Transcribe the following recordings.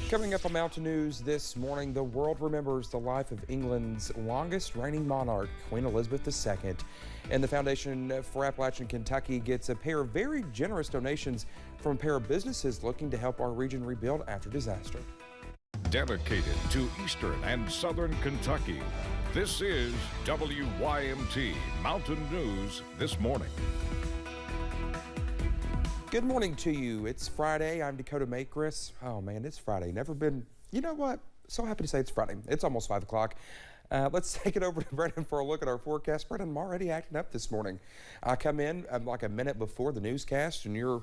Coming up on Mountain News this morning, the world remembers the life of England's longest reigning monarch, Queen Elizabeth II. And the Foundation for Appalachian Kentucky gets a pair of very generous donations from a pair of businesses looking to help our region rebuild after disaster. Dedicated to Eastern and Southern Kentucky, this is WYMT Mountain News This Morning. Good morning to you. It's Friday. I'm Dakota Makris. Oh man, it's Friday. Never been, you know what? So happy to say it's Friday. It's almost 5 o'clock. Let's take it over to Brendan for a look at our forecast. Brendan, I'm already acting up this morning. I come in like a minute before the newscast and you're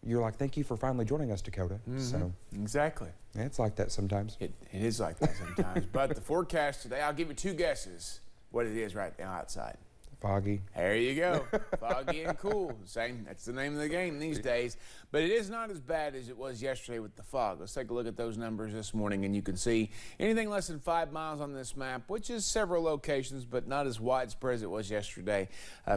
like, thank you for finally joining us, Dakota. So Exactly. yeah, it's like that sometimes. It is like that sometimes. But the forecast today, I'll give you two guesses what it is right now outside. Foggy. There you go. Foggy and cool. That's the name of the game these days. But it is not as bad as it was yesterday with the fog. Let's take a look at those numbers this morning, and you can see anything less than 5 miles on this map, which is several locations, but not as widespread as it was yesterday.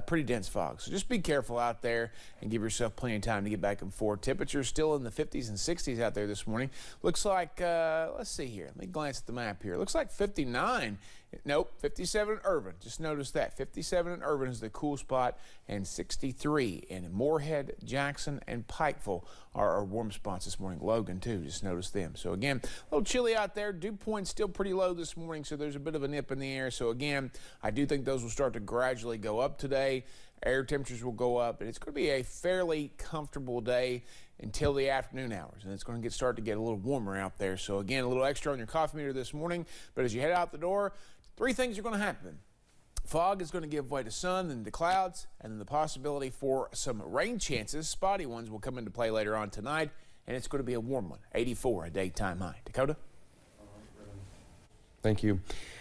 Pretty dense fog. So just be careful out there and give yourself plenty of time to get back and forth. Temperatures still in the 50s and 60s out there this morning. Looks like, let's see here. Let me glance at the map here. Looks like 59. Nope, 57 in Irvin. Just notice that. 57 in Irvin is the cool spot, and 63 in Moorhead, Jackson, and Pikeville are our warm spots this morning. Logan, too. Just notice them. So, again, a little chilly out there. Dew point's still pretty low this morning, so there's a bit of a nip in the air. So, again, I do think those will start to gradually go up today. Air temperatures will go up, and it's going to be a fairly comfortable day until the afternoon hours, and it's going to start to get a little warmer out there. So, again, a little extra on your coffee meter this morning. But as you head out the door, three things are going to happen. Fog is going to give way to sun and to clouds, and then the possibility for some rain chances, spotty ones, will come into play later on tonight, and it's going to be a warm one, 84 a daytime high. Dakota? Thank you.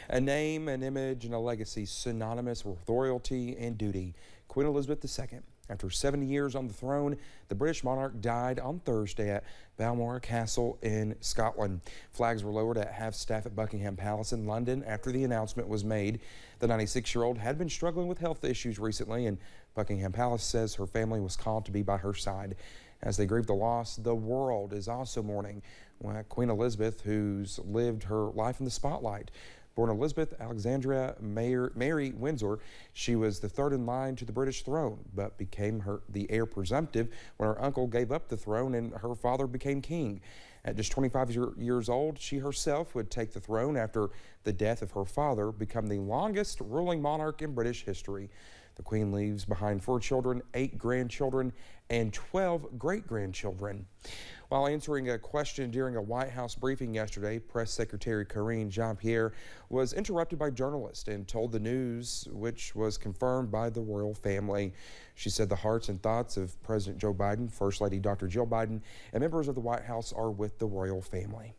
A name, an image, and a legacy synonymous with royalty and duty. Queen Elizabeth II. After 70 years on the throne, the British monarch died on Thursday at Balmoral Castle in Scotland. Flags were lowered at half-staff at Buckingham Palace in London after the announcement was made. The 96-year-old had been struggling with health issues recently, and Buckingham Palace says her family was called to be by her side. As they grieve the loss, the world is also mourning Queen Elizabeth, who's lived her life in the spotlight. Born Elizabeth Alexandria Mary Windsor, she was the third in line to the British throne, but became the heir presumptive when her uncle gave up the throne and her father became king. At just 25 years old, she herself would take the throne after the death of her father, become the longest ruling monarch in British history. The Queen leaves behind 4 children, 8 grandchildren, and 12 great-grandchildren. While answering a question during a White House briefing yesterday, Press Secretary Karine Jean-Pierre was interrupted by journalists and told the news, which was confirmed by the royal family. She said the hearts and thoughts of President Joe Biden, First Lady Dr. Jill Biden, and members of the White House are with the royal family.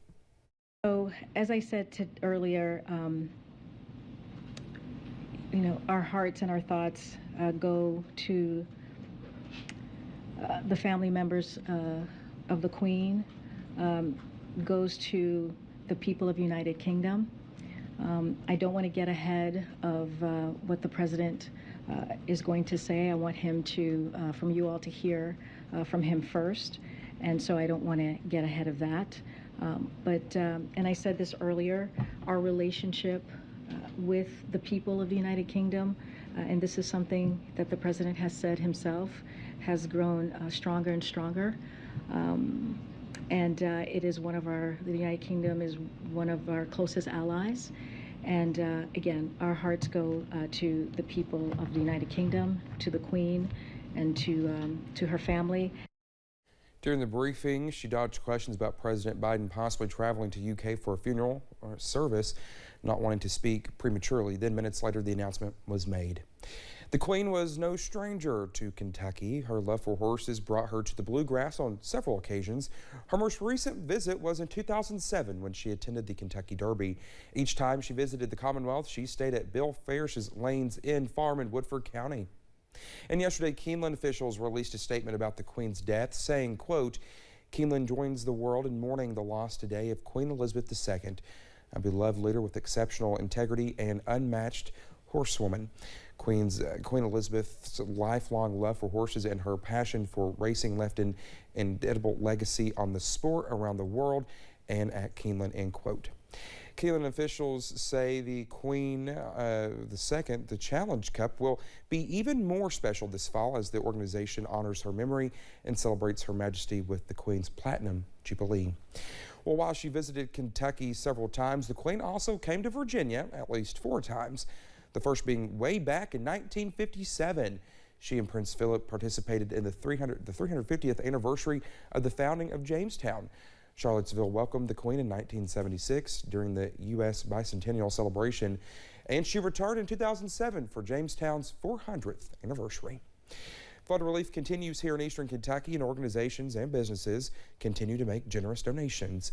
So, as I said earlier, our hearts and our thoughts go to the family members of the Queen, goes to the people of United Kingdom. I don't want to get ahead of what the President is going to say. I want him from you all to hear from him first, and so I don't want to get ahead of that. And I said this earlier, our relationship with the people of the United Kingdom, and this is something that the President has said himself, has grown stronger and stronger. It is the United Kingdom is one of our closest allies. And again, our hearts go to the people of the United Kingdom, to the Queen, and to her family. During the briefing, she dodged questions about President Biden possibly traveling to UK for a funeral or service, not wanting to speak prematurely. Then minutes later, the announcement was made. The Queen was no stranger to Kentucky. Her love for horses brought her to the bluegrass on several occasions. Her most recent visit was in 2007 when she attended the Kentucky Derby. Each time she visited the Commonwealth, she stayed at Bill Farish's Lanes Inn Farm in Woodford County. And yesterday, Keeneland officials released a statement about the Queen's death, saying, quote, Keeneland joins the world in mourning the loss today of Queen Elizabeth II, a beloved leader with exceptional integrity and unmatched horsewoman. Queen Elizabeth's lifelong love for horses and her passion for racing left an indelible legacy on the sport around the world and at Keeneland, end quote. Keeneland officials say the Queen II, the Challenge Cup, will be even more special this fall as the organization honors her memory and celebrates Her Majesty with the Queen's Platinum Jubilee. Well, while she visited Kentucky several times, the Queen also came to Virginia at least 4 times, the first being way back in 1957. She and Prince Philip participated in the 350th anniversary of the founding of Jamestown. Charlottesville welcomed the Queen in 1976 during the U.S. bicentennial celebration, and she returned in 2007 for Jamestown's 400th anniversary. Flood relief continues here in eastern Kentucky, and organizations and businesses continue to make generous donations.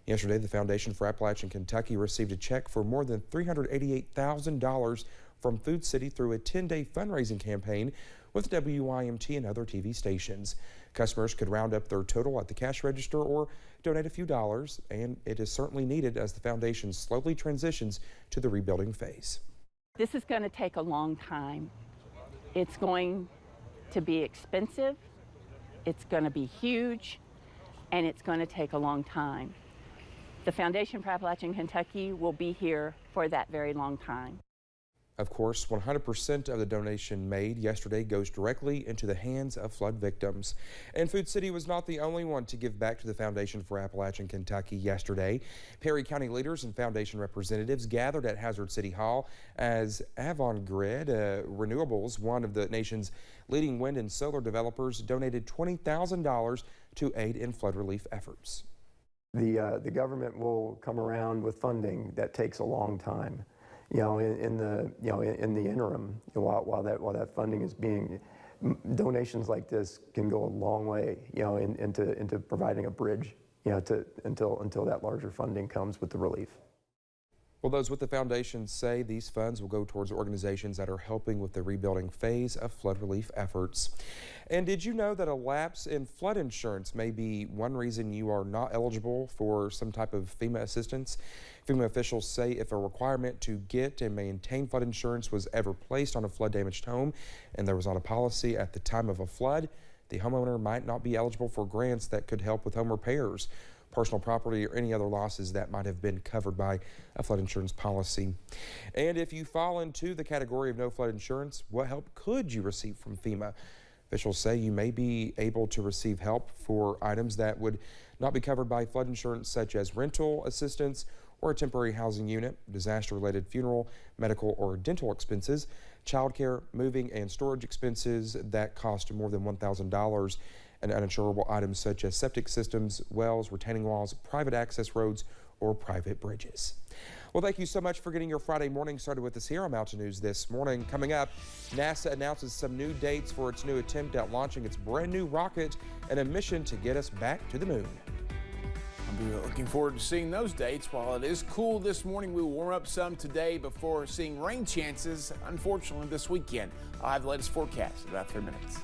Yesterday, the Foundation for Appalachian Kentucky received a check for more than $388,000 from Food City through a 10-day fundraising campaign with WYMT and other TV stations. Customers could round up their total at the cash register or donate a few dollars, and it is certainly needed as the foundation slowly transitions to the rebuilding phase. This is going to take a long time. It's going to be expensive, it's going to be huge, and it's going to take a long time. The Foundation for Appalachian Kentucky will be here for that very long time. Of course, 100% of the donation made yesterday goes directly into the hands of flood victims. And Food City was not the only one to give back to the Foundation for Appalachian Kentucky yesterday. Perry County leaders and foundation representatives gathered at Hazard City Hall as Avangrid Renewables, one of the nation's leading wind and solar developers, donated $20,000 to aid in flood relief efforts. The government will come around with funding that takes a long time. In the interim, while that funding is being, donations like this can go a long way, into providing a bridge, until that larger funding comes with the relief. Well, those with the foundation say these funds will go towards organizations that are helping with the rebuilding phase of flood relief efforts. And did you know that a lapse in flood insurance may be one reason you are not eligible for some type of FEMA assistance? FEMA officials say if a requirement to get and maintain flood insurance was ever placed on a flood damaged home and there was not a policy at the time of a flood, the homeowner might not be eligible for grants that could help with home repairs, personal property, or any other losses that might have been covered by a flood insurance policy. And if you fall into the category of no flood insurance, what help could you receive from FEMA? Officials say you may be able to receive help for items that would not be covered by flood insurance, such as rental assistance or a temporary housing unit, disaster-related funeral, medical, or dental expenses, childcare, moving, and storage expenses that cost more than $1,000, and uninsurable items such as septic systems, wells, retaining walls, private access roads, or private bridges. Well, thank you so much for getting your Friday morning started with us here on Mountain News this morning. Coming up, NASA announces some new dates for its new attempt at launching its brand new rocket and a mission to get us back to the moon. I'll be looking forward to seeing those dates. While it is cool this morning, we will warm up some today before seeing rain chances, unfortunately, this weekend. I'll have the latest forecast in about 3 minutes.